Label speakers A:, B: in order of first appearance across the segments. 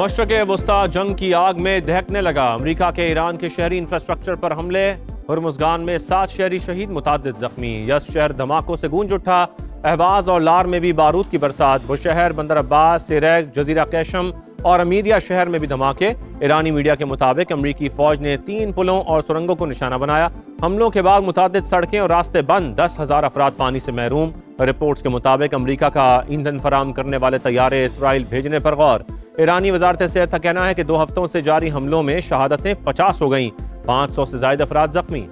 A: मशरक़ वस्ता जंग की आग में दहकने लगा। अमरीका के ईरान के शहरी इंफ्रास्ट्रक्चर पर हमले, हुर्मुज़गान में 7 शहरी शहीद, मुतादिद जख्मी। यस शहर धमाकों से गूंज उठा। अहवाज और लार में भी बारूद की बरसात। बुशहर, बंदर अब्बास, सिरैक, जजीरा कैशम और अमीदिया शहर में भी धमाके। ईरानी मीडिया के मुताबिक अमरीकी फौज ने 3 पुलों और सुरंगों को निशाना बनाया। हमलों के बाद मुतादिद सड़कें और रास्ते बंद, 10,000 अफराद पानी से महरूम। रिपोर्ट्स के मुताबिक अमरीका का ईंधन फराम करने वाले तैयारे इसराइल भेजने पर गौर। ईरानी वजारत सेहत का कहना है कि 2 हफ्तों से जारी हमलों में शहादतें 50 हो गईं, 500 से ज्यादा अफराद जख्मी।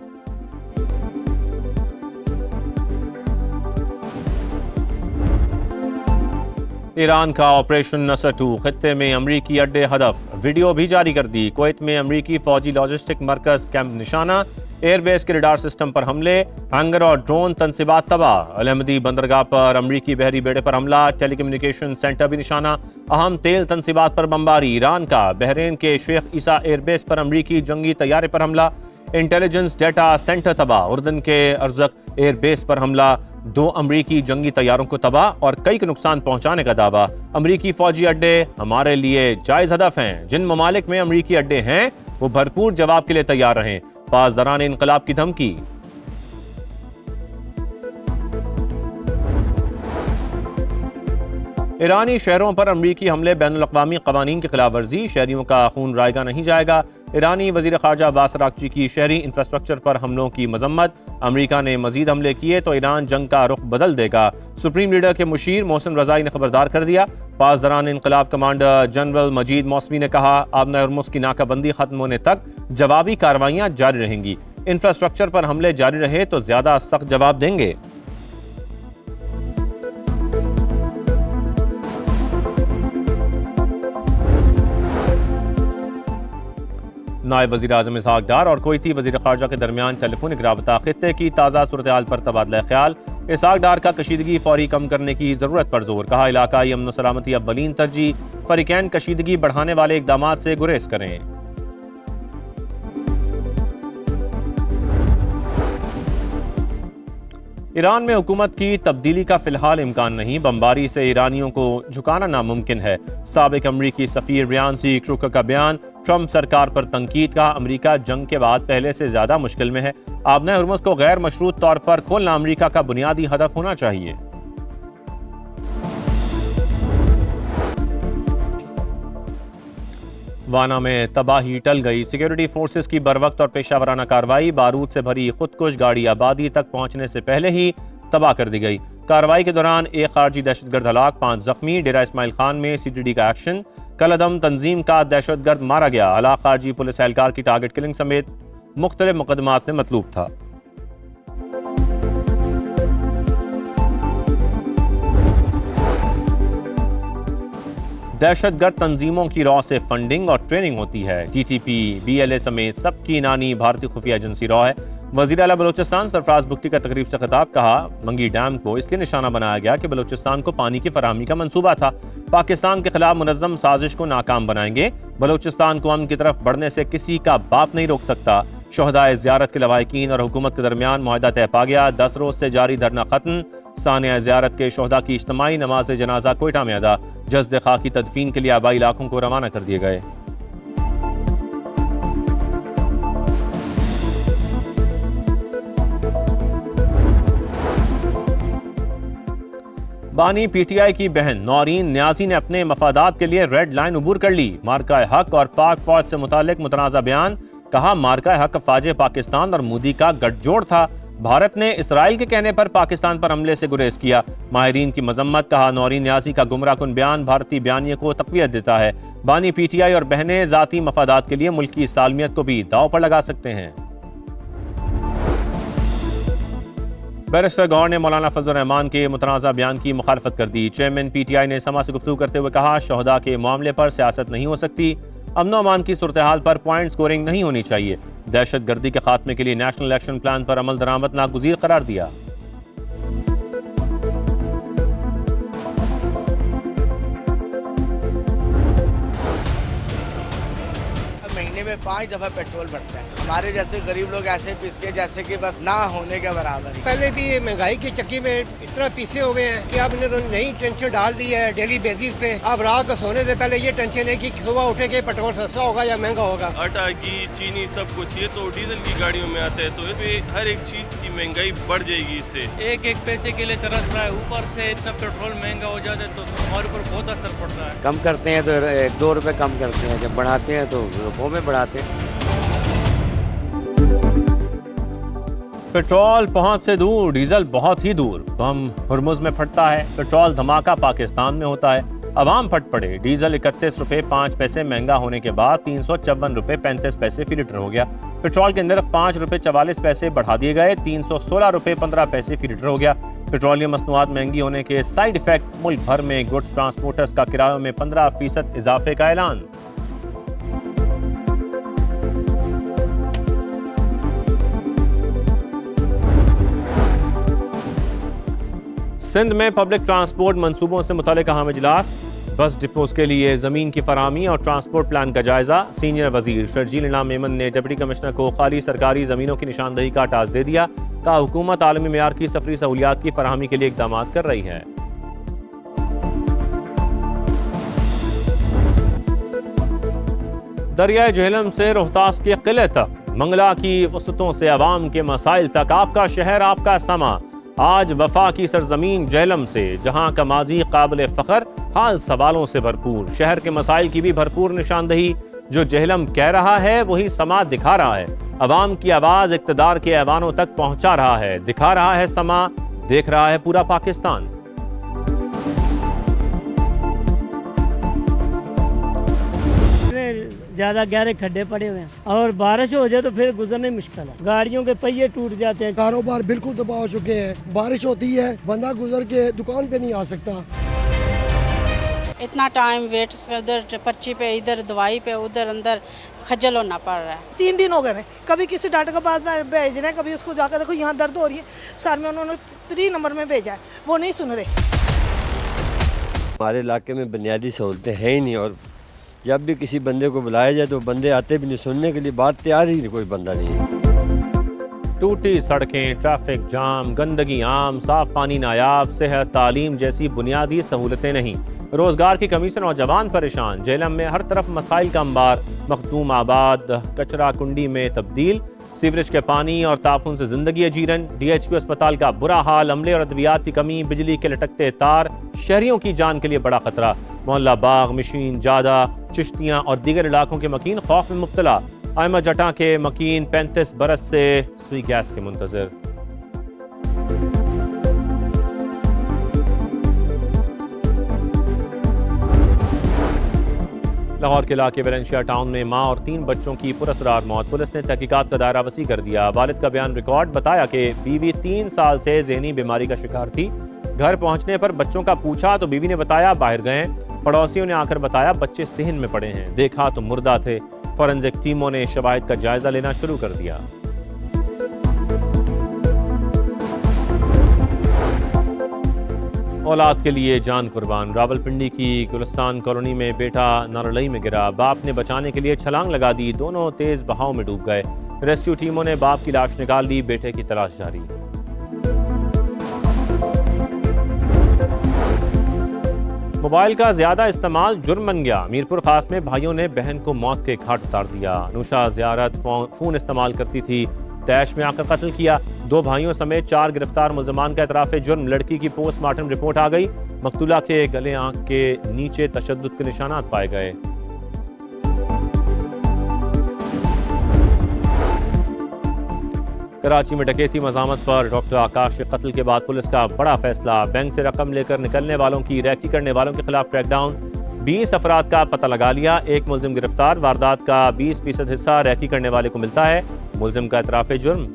A: ईरान का ऑपरेशन नसर 2, खित्ते में अमरीकी अड्डे हदफ, वीडियो भी जारी कर दी। कुवैत में अमरीकी फौजी लॉजिस्टिक मरकज कैंप निशाना, एयरबेस के रडार सिस्टम पर हमले, हैंगर और ड्रोन तनसीबात तबाह। अलहमदी बंदरगाह पर अमरीकी बहरी बेड़े पर हमला, टेलीकम्युनिकेशन सेंटर भी निशाना, अहम तेल तनसीबात पर बमबारी। ईरान का बहरीन के शेख ईसा एयरबेस पर अमरीकी जंगी तैयारे पर हमला, इंटेलिजेंस डेटा सेंटर तबाह। उर्दन के अर्जक एयरबेस पर हमला, 2 अमरीकी जंगी तैयारों को तबाह और कई को नुकसान पहुंचाने का दावा। अमरीकी फौजी अड्डे हमारे लिए जायज हदफ हैं। जिन ममालिक में अमरीकी अड्डे हैं वो भरपूर जवाब के लिए तैयार रहें। पासदारान इनकलाब की धमकी। ईरानी शहरों पर अमरीकी हमले बैनुल-अक़वामी क़वानीन की खिलाफ वर्जी, शहरियों का खून रायगा नहीं जाएगा। ईरानी वज़ीर ख़ारजा अब्बास अराग़ची की शहरी इंफ्रास्ट्रक्चर पर हमलों की मजम्मत। अमरीका ने मजीद हमले किए तो ईरान जंग का रुख बदल देगा। सुप्रीम लीडर के मुशीर मोहसिन रज़ाई ने खबरदार कर दिया। पासदारान इनकलाब कमांडर जनरल मजीद मौसवी ने कहा, आबना हुर्मुज़ की नाकाबंदी खत्म होने तक जवाबी कार्रवाइयाँ जारी रहेंगी। इंफ्रास्ट्रक्चर पर हमले जारी रहे तो ज्यादा सख्त जवाब देंगे। नायब वज़ीर आज़म इसहाक डार और कुवैती वज़ीर ख़ारजा के दरमियान टेलीफोनिक राबता, खित्ते की ताज़ा सूरत हाल पर तबादला ख्याल। इसहाक डार का कशीदगी फौरी कम करने की ज़रूरत पर जोर, कहा इलाकाई अमन सलामती अव्वलीन तरजीह, फ़रीक़ैन कशीदगी बढ़ाने वाले इक़दामात से गुरेज करें। ईरान में हुकूमत की तब्दीली का फिलहाल इम्कान नहीं, बमबारी से ईरानियों को झुकाना नामुमकिन है। साबिक अमरीकी सफ़ीर रियानसी क्रूकर का बयान, ट्रंप सरकार पर तंकीद का, अमरीका जंग के बाद पहले से ज्यादा मुश्किल में है। आबना हुर्मुज़ को गैर मशरूत तौर पर खोलना अमरीका का बुनियादी हदफ होना चाहिए। वाना में तबाही टल गई, सिक्योरिटी फोर्सेस की बरवक्त और पेशावराना कार्रवाई, बारूद से भरी खुदकुश गाड़ी आबादी तक पहुंचने से पहले ही तबाह कर दी गई। कार्रवाई के दौरान 1 खारजी दहशतगर्द हलाक, 5 जख्मी। डेरा इस्माइल खान में CTD का एक्शन, कलअदम तंजीम का दहशतगर्द मारा गया। हलाक खारजी पुलिस एहलकार की टारगेट किलिंग समेत मुख्तलिफ मुकदमात में मतलूब था। दहशतगर्द तंजीमों की रॉ से फंडिंग और ट्रेनिंग होती है। TTP, BLA समेत सबकी नानी भारतीय खुफिया एजेंसी रॉ है। वज़ीर आला बलोचिस्तान सरफराज बुगटी का तकरीब से खिताब, कहा मंगी डैम को इसलिए निशाना बनाया गया कि बलोचिस्तान को पानी की फराहमी का मंसूबा था। पाकिस्तान के खिलाफ मुनज़्ज़म साजिश को नाकाम बनाएंगे। बलोचिस्तान को अमन की तरफ बढ़ने से किसी का बाप नहीं रोक सकता। शोहदाए ज़ियारत के लवाहिकीन और हुकूमत के दरमियान मुआहदा तय पा गया। 10 रोज से जारी धरना खत्म। सानिया ज़ियारत के शोहदा की इज्तिमाई नमाज जनाजा कोयटा में अदा। जज्द खाकी तदफीन के लिए आबाई इलाकों को रवाना कर दिए गए। बानी PTI की बहन नौरीन न्याजी ने अपने मफादात के लिए रेड लाइन उबूर कर ली। मार्का हक और पाक फौज से मुतालिक मुतनाज़ा बयान, कहा मार्का हक फाजे पाकिस्तान और मोदी का गठजोड़ था। भारत ने इसराइल के कहने पर पाकिस्तान पर हमले से गुरेज किया। माहिरीन की मजम्मत, कहा नौरीन न्याजी का गुमराहकुन बयान भारतीय बयानिए को तक़वियत देता है। बानी PTI और बहनें ज़ाती मफादात के लिए मुल्क की सालमियत को भी दांव पर लगा सकते हैं। बैरिस्टर गौहर ने मौलाना फजलुर रहमान के मुतनाज़ा बयान की मुखालफत कर दी। चेयरमैन PTI ने समा से गुफ्तगू करते हुए कहा, शोहदा के मामले पर सियासत नहीं हो सकती। अमन अमान की सूरत हाल पर पॉइंट स्कोरिंग नहीं होनी चाहिए। दहशत गर्दी के खात्मे के लिए नेशनल एक्शन प्लान पर अमल दरामद नागुज़ीर करार दिया।
B: महीने में में 5 दफा पेट्रोल बढ़ता है। हमारे जैसे गरीब लोग ऐसे पिस के जैसे कि बस ना होने के बराबर ही।
C: पहले भी महंगाई की चक्की में इतना पीछे हो गए हैं कि अब इन्होंने नई टेंशन डाल दी है डेली बेसिस पे। अब रात को सोने से पहले ये टेंशन है कि सुबह उठे के पेट्रोल सस्ता होगा या महंगा होगा।
D: आटा घी चीनी सब कुछ, ये तो डीजल की गाड़ियों में आता है, तो इस पे हर एक चीज की महंगाई बढ़ जाएगी इससे।
E: एक एक पैसे के लिए तरस रहा है, ऊपर से इतना पेट्रोल महंगा हो जाता है तो हमारे ऊपर बहुत असर पड़ रहा है।
F: कम करते हैं तो 1-2 रुपए कम करते हैं, जब बढ़ाते हैं तो रुपयों में बढ़ाते हैं।
A: पेट्रोल पहुंच से दूर, डीजल बहुत ही दूर। बम हुर्मुज में फटता है, पेट्रोल धमाका पाकिस्तान में होता है। अवाम फट पड़े। डीजल 31 रुपए 5 पैसे महंगा होने के बाद 354 रुपए 35 पैसे फी लीटर हो गया। पेट्रोल के अंदर 5 रुपए 44 पैसे बढ़ा दिए गए, 316 रुपए 15 पैसे फी लीटर हो गया। पेट्रोलियम मसनूआत महंगी होने के साइड इफेक्ट, मुल्क भर में गुड्स ट्रांसपोर्टर्स का किरायों में 15% इजाफे का ऐलान। सिंध में पब्लिक ट्रांसपोर्ट मंसूबों से मुतालिक अहम इजलास। बस डिपोज के लिए ज़मीन की फराहमी और ट्रांसपोर्ट प्लान का जायजा। सीनियर वजीर शर्जील इनाम मेमन ने डिप्टी कमिश्नर को खाली सरकारी ज़मीनों की निशानदही का टास्क दे दिया। कहा हुकूमत आलमी मेयार की सफरी सहूलियात की फराहमी के लिए इकदाम कर रही है। दरियाए झेलम से रोहतास के किले तक, मंगला की वसतों से अवाम के मसाइल तक, आपका शहर आपका समा। आज वफा की सरजमीन झेलम से, जहां का माजी काबिल फ़ख्र, हाल सवालों से भरपूर। शहर के मसाइल की भी भरपूर निशानदही। जो झेलम कह रहा है वही समा दिखा रहा है। अवाम की आवाज़ इक़्तिदार के ऐवानों तक पहुंचा रहा है, दिखा रहा है समा, देख रहा है पूरा पाकिस्तान।
G: ज्यादा गहरे खड्डे पड़े हुए हैं और बारिश हो जाए तो फिर गुजरने मुश्किल है। गाड़ियों के पहिए टूट जाते हैं।
H: कारोबार बिल्कुल तबाह हो चुके हैं। बारिश होती है, बंदा गुजर के दुकान पे नहीं आ सकता।
I: इतना टाइम वेट, उधर पर्ची पे, इधर दवाई पे, उधर अंदर खज्जल होना पड़ रहा है।
J: 3 दिन हो गए हैं, कभी किसी डॉक्टर के पास भेजना है, कभी उसको जाकर देखो यहाँ दर्द हो रही है सर में, उन्होंने 3 नंबर में भेजा है, वो नहीं सुन रहे।
F: हमारे इलाके में बुनियादी सहूलतें हैं ही नहीं, और जब भी किसी बंदे को बुलाया जाए तो बंदे आते भी नहीं, सुनने के लिए बात तैयार ही कोई बंदा नहीं है।
A: टूटी सड़कें, ट्रैफिक जाम, गंदगी आम, साफ पानी नायाब, सेहत तालीम जैसी बुनियादी सहूलतें नहीं। रोजगार की कमी से नौजवान परेशान। झेलम में हर तरफ मसाइल का अंबार। मखदूम आबाद कचरा कुंडी में तब्दील। सीवरेज के पानी और ताफुन से जिंदगी अजीरन। DHQ अस्पताल का बुरा हाल। अमले और अद्वियात की कमी। बिजली के लटकते तार शहरियों की जान के लिए बड़ा खतरा। मोहल्ला बाग, मशीन जादा, चिश्तियाँ और दीगर इलाकों के मकीन खौफ में मुब्तला। अहमद जटा के मकीन 35 बरस से सुई गैस के मुंतजर। लाहौर के इलाके वेलेंशिया टाउन में मां और 3 बच्चों की पुरअसरार मौत। पुलिस ने तहकीकात का दायरा वसी कर दिया। वालिद का बयान रिकॉर्ड। बताया कि बीवी 3 साल से ज़हनी बीमारी का शिकार थी। घर पहुंचने पर बच्चों का पूछा तो बीवी ने बताया बाहर गए। पड़ोसियों ने आकर बताया बच्चे सेहन में पड़े हैं। देखा तो मुर्दा थे। फॉरेंसिक टीमों ने शवाहिद का जायजा लेना शुरू कर दिया। औलाद के लिए जान कुर्बान। रावलपिंडी की गुलिस्तान कॉलोनी में बेटा नारलई में गिरा। बाप ने बचाने के लिए छलांग लगा दी। दोनों तेज बहाव में डूब गए। रेस्क्यू टीमों ने बाप की लाश निकाल ली। बेटे की तलाश जारी। मोबाइल का ज्यादा इस्तेमाल जुर्म बन गया। मीरपुर खास में भाइयों ने बहन को मौत के घाट उतार दिया। अनुषा ज़ियारत फोन इस्तेमाल करती थी, तैश में आकर कत्ल किया। 2 भाइयों समेत 4 गिरफ्तार मुल्ज़मान का एतराफ़ जुर्म। लड़की की पोस्टमार्टम रिपोर्ट आ गई। मकतूला के गले आंख के नीचे तशद्दुद के निशानात पाए गए। कराची में डकैती मज़ामत पर डॉक्टर आकाश के कत्ल के बाद पुलिस का बड़ा फैसला। बैंक से रकम लेकर निकलने वालों की रैकी करने वालों के खिलाफ क्रैकडाउन। 20 अफराद का पता लगा लिया। 1 मुल्जिम गिरफ्तार। वारदात का 20% हिस्सा रैकी करने वाले को मिलता है। मुल्जिम का एतराफ़ जुर्म।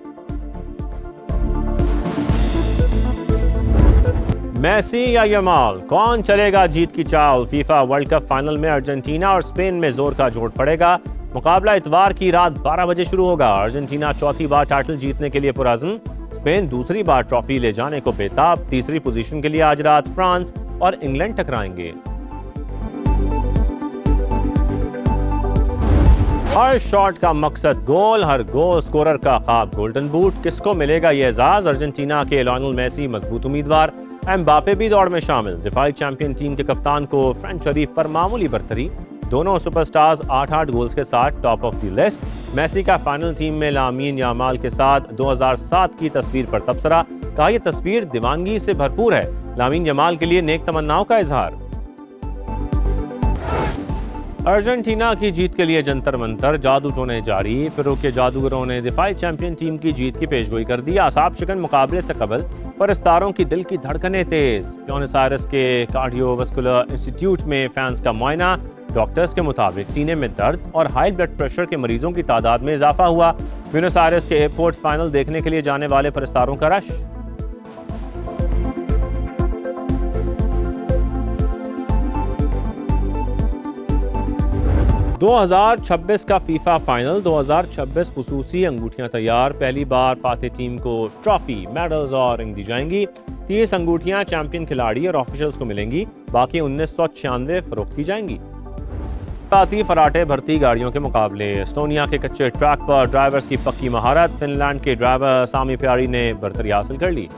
A: मेसी या यमाल, कौन चलेगा जीत की चाल। फीफा वर्ल्ड कप फाइनल में अर्जेंटीना और स्पेन में जोर का जोड़ पड़ेगा। मुकाबला इतवार की रात 12 बजे शुरू होगा। अर्जेंटीना चौथी बार टाइटल जीतने के लिए पुरअज़्म। स्पेन दूसरी बार ट्रॉफी ले जाने को बेताब। तीसरी पोजीशन के लिए आज रात फ्रांस और इंग्लैंड टकराएंगे। हर शॉट का मकसद गोल, हर गोल स्कोरर का ख्वाब गोल्डन बूट। किसको मिलेगा ये एजाज? अर्जेंटीना के लियोनेल मेसी मजबूत उम्मीदवार, एम्बापे भी दौड़ में शामिल। दिफाई चैंपियन टीम के कप्तान को फ्रेंच शरीफ पर मामूली बरतरी। दोनों सुपरस्टार्स 8-8 गोल्स के साथ top of the list. Messi का फाइनल टीम में लामीन यामाल के साथ 2007 की तस्वीर पर तबसरा, कहा यह तस्वीर दीवानगी से भरपूर है। लामीन यमाल के लिए नेक तमन्नाओं का इजहार। अर्जेंटीना की जीत के लिए जंतर मंतर, जादू टोने जारी। पेरू के जादूगरों ने दिफाई चैंपियन टीम की जीत की पेशगोई कर दी। आसाब शिकन मुकाबले से कबल परस्तारों की दिल की धड़कनें तेज। ब्यूनस आयर्स के कार्डियोवास्कुलर इंस्टीट्यूट में फैंस का मुआयना। डॉक्टर्स के मुताबिक सीने में दर्द और हाई ब्लड प्रेशर के मरीजों की तादाद में इजाफा हुआ। ब्यूनस आयर्स के एयरपोर्ट फाइनल देखने के लिए जाने वाले परस्तारों का रश। दो 2026 का फीफा फाइनल 2026 खुसूसी अंगूठियां तैयार। पहली बार फातेह टीम को ट्रॉफी, मेडल्स और रिंग दी जाएंगी। 30 अंगूठियां चैंपियन खिलाड़ी और ऑफिशियल्स को मिलेंगी, बाकी 1996 फरोख्त की जाएंगी। साथी फराटे भर्ती गाड़ियों के मुकाबले। एस्टोनिया के कच्चे ट्रैक पर ड्राइवर्स की पक्की महारत। फिनलैंड के ड्राइवर सामी प्यारी ने बरतरी हासिल कर ली।